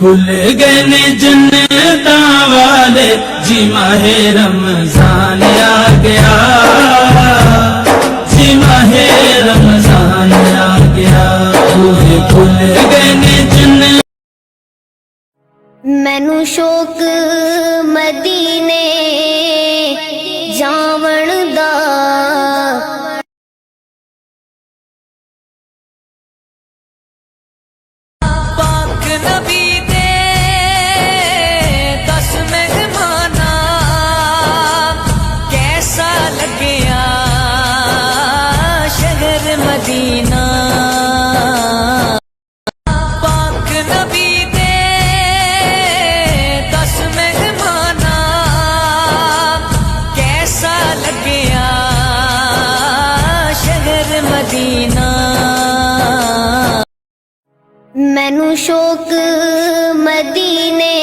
खुल गए ने जन्नता वाले जी माहे रमजान आ गया, जी माहे रमजान आ गया, बूहे खुल गए ने जन्नत। मैनू शौक मदीने जावण दा, पाक नबी दे 10 मेहमाना कैसा लग्या शहर मदीना। पाक नबी दे 10 मेहमाना कैसा लग्या शहर मदीना। मैनू शौक मदीने